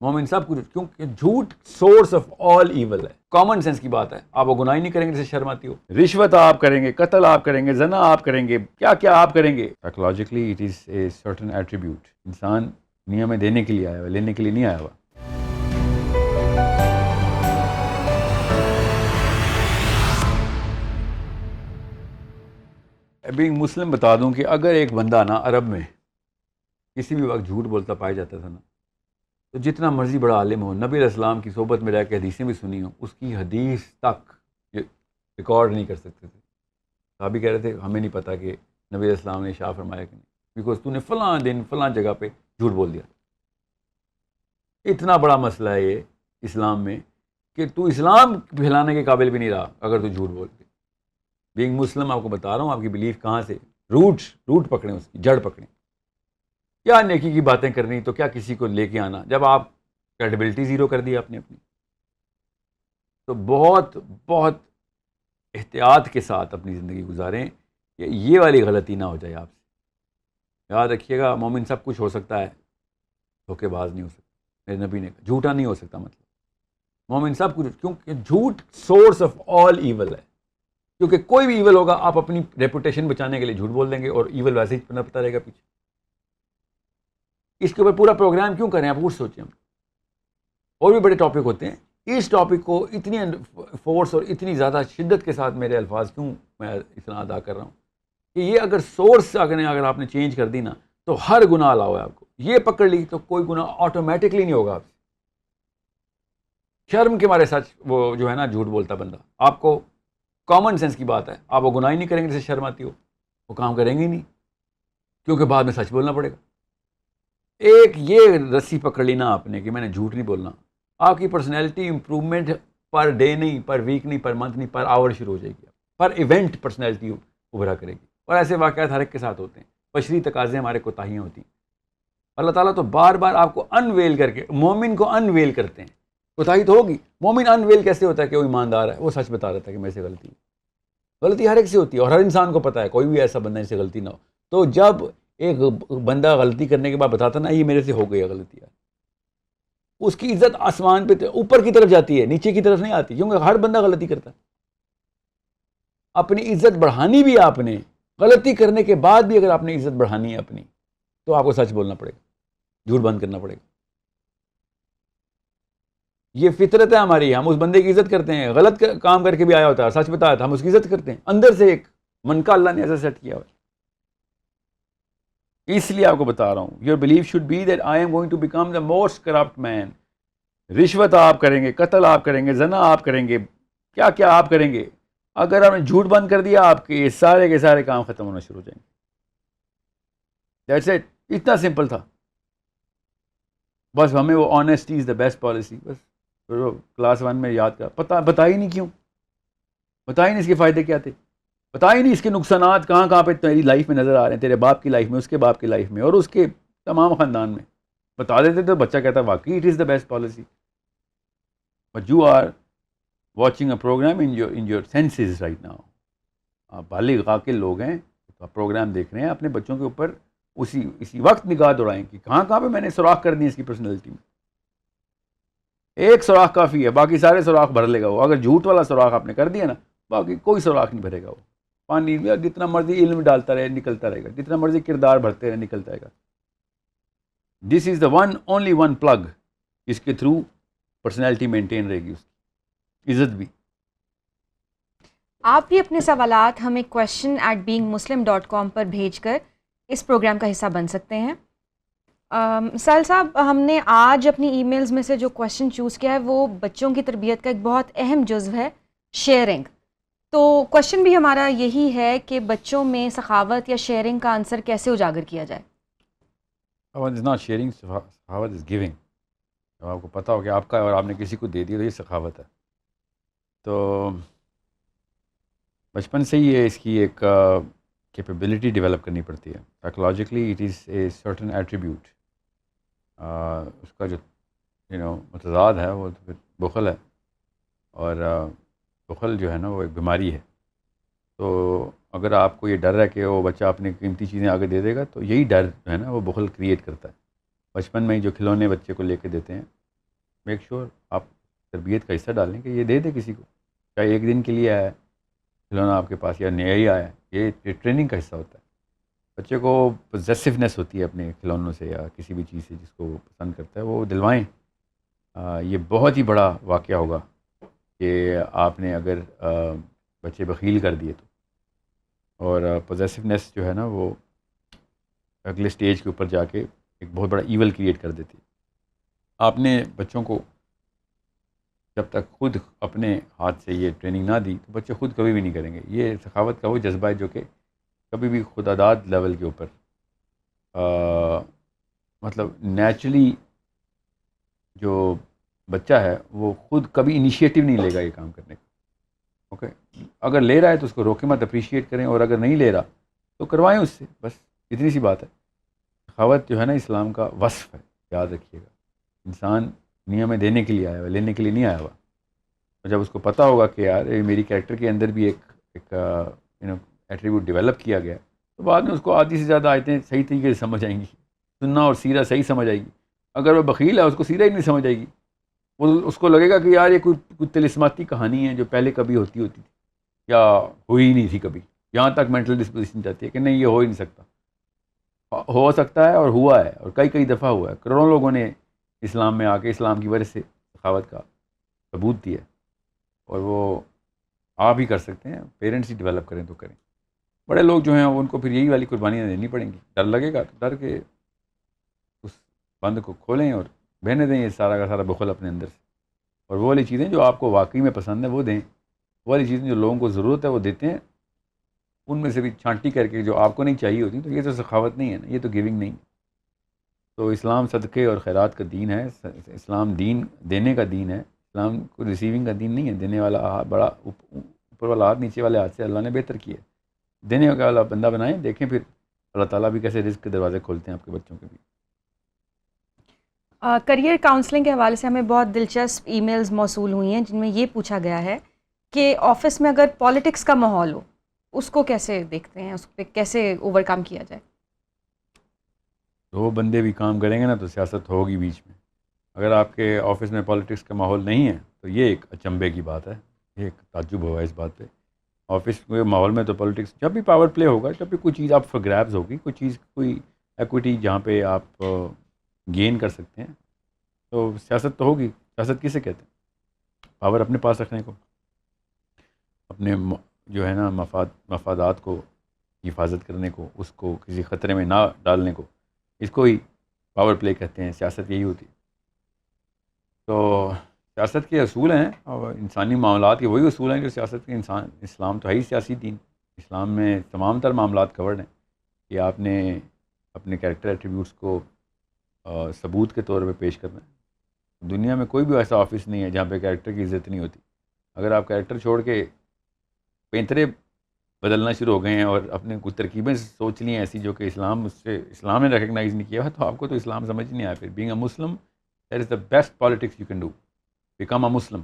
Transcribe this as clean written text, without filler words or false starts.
مومن سب کچھ، کیونکہ جھوٹ سورس آف آل ایول ہے. کامن سینس کی بات ہے. آپ وہ گناہ ہی نہیں کریں گے جسے شرم آتی ہو. رشوت آپ کریں گے، قتل آپ کریں گے، زنا آپ کریں گے، کیا کیا آپ کریں گے. Psychologically it is a certain attribute. انسان دنیا میں دینے کے لیے آیا ہوا، لینے کے لیے نہیں آیا ہوا. بینگ مسلم بتا دوں کہ اگر ایک بندہ نا عرب میں کسی بھی وقت جھوٹ بولتا پایا جاتا تھا نا، تو جتنا مرضی بڑا عالم ہو، نبی علیہ السلام کی صحبت میں رہ کے حدیثیں بھی سنی ہوں، اس کی حدیث تک یہ ریکارڈ نہیں کر سکتے تھے. صحابی کہہ رہے تھے ہمیں نہیں پتہ کہ نبی علیہ السلام نے ارشاد فرمایا کہ نہیں، بیکاز تو نے فلاں دن فلاں جگہ پہ جھوٹ بول دیا. اتنا بڑا مسئلہ ہے یہ اسلام میں کہ تو اسلام پھیلانے کے قابل بھی نہیں رہا اگر تو جھوٹ بول کے. بینگ مسلم آپ کو بتا رہا ہوں، آپ کی بلیف کہاں سے روٹ پکڑیں، اس کی جڑ پکڑیں. کیا نیکی کی باتیں کرنی تو کیا کسی کو لے کے آنا، جب آپ کریڈیبلٹی زیرو کر دی آپ نے اپنی. تو بہت بہت احتیاط کے ساتھ اپنی زندگی گزاریں کہ یہ والی غلطی نہ ہو جائے آپ سے. یاد رکھیے گا مومن سب کچھ ہو سکتا ہے، دھوکے باز نہیں ہو سکتا. میرے نبی نے کہا جھوٹا نہیں ہو سکتا. مطلب مومن سب کچھ، کیونکہ جھوٹ سورس آف آل ایول ہے. کیونکہ کوئی بھی ایول ہوگا آپ اپنی ریپوٹیشن بچانے کے لیے جھوٹ بول دیں گے اور ایول ویسے ہی پنپتا رہے گا پیچھے. اس کے اوپر پورا پروگرام کیوں کریں آپ خود سوچیں. اور بھی بڑے ٹاپک ہوتے ہیں، اس ٹاپک کو اتنی فورس اور اتنی زیادہ شدت کے ساتھ میرے الفاظ کیوں میں اتنا ادا کر رہا ہوں کہ یہ اگر سورس اگر آپ نے چینج کر دی نا تو ہر گناہ الاؤ ہے آپ کو. یہ پکڑ لی تو کوئی گناہ آٹومیٹکلی نہیں ہوگا آپ سے. شرم کے مارے سچ وہ جو ہے نا جھوٹ بولتا بندہ، آپ کو کامن سینس کی بات ہے، آپ وہ گناہ ہی نہیں کریں گے جسے شرم آتی ہو، وہ کام کریں گے ہی نہیں، کیونکہ بعد میں سچ بولنا پڑے گا. ایک یہ رسی پکڑ لی نا آپ نے کہ میں نے جھوٹ نہیں بولنا، آپ کی پرسنالٹی امپرومنٹ پر ڈے نہیں، پر ویک نہیں، پر منتھ نہیں، پر آور شروع ہو جائے گی. پر ایونٹ پرسنالٹی ابھرا کرے گی. اور ایسے واقعات ہر ایک کے ساتھ ہوتے ہیں. بشری تقاضے ہمارے کوتاہیاں ہوتی ہیں. اللہ تعالیٰ تو بار بار آپ کو انویل کر کے مومن کو انویل کرتے ہیں. کوتاہی تو ہوگی. مومن انویل کیسے ہوتا ہے کہ وہ ایماندار ہے، وہ سچ بتا رہتا ہے کہ میرے سے غلطی ہر ایک سے ہوتی ہے اور ہر انسان کو پتہ ہے، کوئی بھی ایسا بندہ جس سے غلطی نہ ہو. تو جب ایک بندہ غلطی کرنے کے بعد بتاتا نا یہ میرے سے ہو گئی ہے غلطی، اس کی عزت آسمان پہ اوپر کی طرف جاتی ہے، نیچے کی طرف نہیں آتی، کیونکہ ہر بندہ غلطی کرتا ہے. اپنی عزت بڑھانی بھی آپ نے، غلطی کرنے کے بعد بھی اگر آپ نے عزت بڑھانی ہے اپنی، تو آپ کو سچ بولنا پڑے گا، جھوٹ بند کرنا پڑے گا. یہ فطرت ہے ہماری. ہم اس بندے کی عزت کرتے ہیں، غلط کام کر کے بھی آیا ہوتا ہے، سچ بتایا تھا، ہم اس کی عزت کرتے ہیں. اندر سے ایک من کا اللہ نے ایسا سیٹ کیا ہوا ہے. اس لیے آپ کو بتا رہا ہوں، your belief should be that I am going to become the most corrupt man. رشوت آپ کریں گے، قتل آپ کریں گے، زنا آپ کریں گے، کیا کیا آپ کریں گے. اگر آپ نے جھوٹ بند کر دیا آپ کے سارے کے سارے کام ختم ہونا شروع ہو جائیں گے. That's it. اتنا سمپل تھا. بس ہمیں وہ honesty is the best policy. بس کلاس 1 میں یاد کر بتا ہی نہیں، کیوں بتا ہی نہیں اس کے فائدے کیا تھے، بتا ہی نہیں اس کے نقصانات کہاں پہ تیری لائف میں نظر آ رہے ہیں، تیرے باپ کی لائف میں، اس کے باپ کی لائف میں، اور اس کے تمام خاندان میں. بتا دیتے تو بچہ کہتا ہے واقعی it is the best policy. But you are watching a program in your senses right now. آپ بالغ عاقل لوگ ہیں تو آپ پروگرام دیکھ رہے ہیں. اپنے بچوں کے اوپر اسی وقت نگاہ دوڑائیں کہ کہاں پہ میں نے سوراخ کر دی اس کی پرسنالٹی میں. ایک سوراخ کافی ہے، باقی سارے سوراخ بھر لے گا وہ. اگر جھوٹ والا سوراخ آپ نے کر دیا نا، باقی کوئی سوراخ نہیں بھرے گا وہ. پانی جتنا مرضی علم ڈالتا رہے نکلتا رہے گا، جتنا مرضی کردار بھرتے رہے نکلتا رہے گا. دس از دا اونلی ون پلگ جس کے تھرو پرسنالٹی مینٹین رہے گی، اس کی عزت بھی. آپ بھی اپنے سوالات ہمیں question@beingmuslim.com پر بھیج کر اس پروگرام کا حصہ بن سکتے ہیں. سال صاحب، ہم نے آج اپنی ای میلز میں سے جو کویشچن چوز کیا ہے وہ بچوں کی تربیت کا ایک بہت اہم جزو ہے، شیئرنگ. تو کویشچن بھی ہمارا یہی ہے کہ بچوں میں سخاوت یا شیئرنگ کا عنصر کیسے اجاگر کیا جائے؟ سخاوت از ناٹ شیئرنگ، سخاوت از گیونگ. جب آپ کو پتہ ہو کہ آپ کا اور آپ نے کسی کو دے دیا تو یہ سخاوت ہے. تو بچپن سے ہی یہ اس کی ایک کیپیبلٹی ڈیولپ کرنی پڑتی ہے. Psychologically it is a certain attribute. اس کا جو متضاد ہے وہ بخل ہے، اور بخل جو ہے نا وہ ایک بیماری ہے. تو اگر آپ کو یہ ڈر ہے کہ وہ بچہ اپنی قیمتی چیزیں آگے دے دے گا، تو یہی ڈر جو ہے نا وہ بخل کریٹ کرتا ہے. بچپن میں ہی جو کھلونے بچے کو لے کے دیتے ہیں میک شور آپ تربیت کا حصہ ڈالیں کہ یہ دے دے کسی کو، چاہے ایک دن کے لیے آیا ہے کھلونا آپ کے پاس یا نیا ہی آیا ہے، یہ ٹریننگ کا حصہ ہوتا ہے. بچے کو پوزیسونیس ہوتی ہے اپنے کھلونوں سے یا کسی بھی چیز سے جس کو وہ پسند کرتا ہے، وہ دلوائیں. یہ بہت ہی بڑا واقعہ ہوگا کہ آپ نے اگر بچے بخیل کر دیے تو. اور پوزیسونیس جو ہے نا وہ اگلے سٹیج کے اوپر جا کے ایک بہت بڑا ایول کریٹ کر دیتی ہے. آپ نے بچوں کو جب تک خود اپنے ہاتھ سے یہ ٹریننگ نہ دی تو بچے خود کبھی بھی نہیں کریں گے. یہ سخاوت کا وہ جذبہ ہے جو کہ کبھی بھی خداداد لیول کے اوپر مطلب نیچرلی جو بچہ ہے وہ خود کبھی انیشیٹو نہیں لے گا یہ کام کرنے کا. اوکے، اگر لے رہا ہے تو اس کو روکے مت، اپریشیٹ کریں، اور اگر نہیں لے رہا تو کروائیں اس سے، بس اتنی سی بات ہے. سخاوت جو ہے نا اسلام کا وصف ہے، یاد رکھیے گا. انسان دنیا میں دینے کے لیے آیا ہوا، لینے کے لیے نہیں آیا ہوا. اور جب اس کو پتہ ہوگا کہ یار میری کریکٹر کے اندر بھی ایک ایٹریبیوٹ ڈیولپ کیا گیا، تو بعد میں اس کو آدھی سے زیادہ آیتیں صحیح طریقے سے سمجھ آئیں گی، سننا اور سیرہ صحیح سمجھ آئے گی. اگر وہ بخیل ہے اس کو سیرہ ہی نہیں سمجھ آئے گی، وہ اس کو لگے گا کہ یار یہ کوئی طلسماتی کہانی ہے جو پہلے کبھی ہوتی تھی یا ہوئی ہی نہیں تھی کبھی. یہاں تک مینٹل ڈسپوزیشن جاتی ہے کہ نہیں یہ ہو ہی نہیں سکتا. ہو سکتا ہے اور ہوا ہے، اور کئی دفعہ ہوا ہے. کروڑوں لوگوں نے اسلام میں آ کے اسلام کی وجہ سے سخاوت کا ثبوت دیا، اور وہ آپ ہی کر سکتے ہیں. پیرنٹس ہی ڈیولپ کریں تو کریں. بڑے لوگ جو ہیں ان کو پھر یہی والی قربانیاں دینی پڑیں گی. ڈر لگے گا تو ڈر کے اس بند کو کھولیں اور بہنے دیں یہ سارا کا سارا بخل اپنے اندر سے. اور وہ والی چیزیں جو آپ کو واقعی میں پسند ہیں وہ دیں. وہ والی چیزیں جو لوگوں کو ضرورت ہے وہ دیتے ہیں، ان میں سے بھی چھانٹی کر کے جو آپ کو نہیں چاہیے ہوتی. تو یہ تو سخاوت نہیں ہے نا، یہ تو گیونگ نہیں. تو اسلام صدقے اور خیرات کا دین ہے. اسلام دین دینے کا دین ہے. اسلام کو ریسیونگ کا دین نہیں ہے. دینے والا بڑا اوپر والا ہاتھ نیچے والے ہاتھ سے اللہ نے بہتر کیا ہے. دینے والا بندہ بنائیں، دیکھیں پھر اللہ تعالیٰ بھی کیسے رزق کے دروازے کھولتے ہیں آپ کے بچوں کے بھی. کریئر کاؤنسلنگ کے حوالے سے ہمیں بہت دلچسپ ای میلز موصول ہوئی ہیں جن میں یہ پوچھا گیا ہے کہ آفس میں اگر پالیٹکس کا ماحول ہو اس کو کیسے دیکھتے ہیں، اس پہ کیسے اوور کم کیا جائے؟ دو بندے بھی کام کریں گے نا تو سیاست ہوگی بیچ میں. اگر آپ کے آفس میں پالیٹکس کا ماحول نہیں ہے تو یہ ایک اچنبے کی بات ہے، یہ ایک تعجب ہوا اس بات پہ. آفس کے ماحول میں تو پالیٹکس جب بھی پاور پلے ہوگا، جب بھی کوئی چیز آپ فار گریبز ہوگی، کوئی چیز کوئی ایکویٹی جہاں پہ آپ گین کر سکتے ہیں تو سیاست تو ہوگی. سیاست کسے کہتے ہیں؟ پاور اپنے پاس رکھنے کو، اپنے جو ہے نا مفادات کو حفاظت کرنے کو، اس کو کسی خطرے میں نہ ڈالنے کو، اس کو ہی پاور پلے کہتے ہیں. سیاست یہی ہوتی ہے. تو سیاست کے اصول ہیں اور انسانی معاملات کے وہی اصول ہیں جو سیاست کے. اسلام تو ہے ہی سیاسی دین. اسلام میں تمام تر معاملات کورڈ ہیں کہ آپ نے اپنے کیریکٹر ایٹریبیوٹس کو ثبوت کے طور پہ پیش کرنا ہے. دنیا میں کوئی بھی ایسا آفس نہیں ہے جہاں پہ کیریکٹر کی عزت نہیں ہوتی. اگر آپ کیریکٹر چھوڑ کے پینترے بدلنا شروع ہو گئے ہیں اور اپنے کچھ ترکیبیں سوچ لی ہیں ایسی جو کہ اسلام نے ریکگنائز نہیں کیا ہے، تو آپ کو تو اسلام سمجھ نہیں آیا. پھر being a Muslim that is the best politics you can do. Become a Muslim.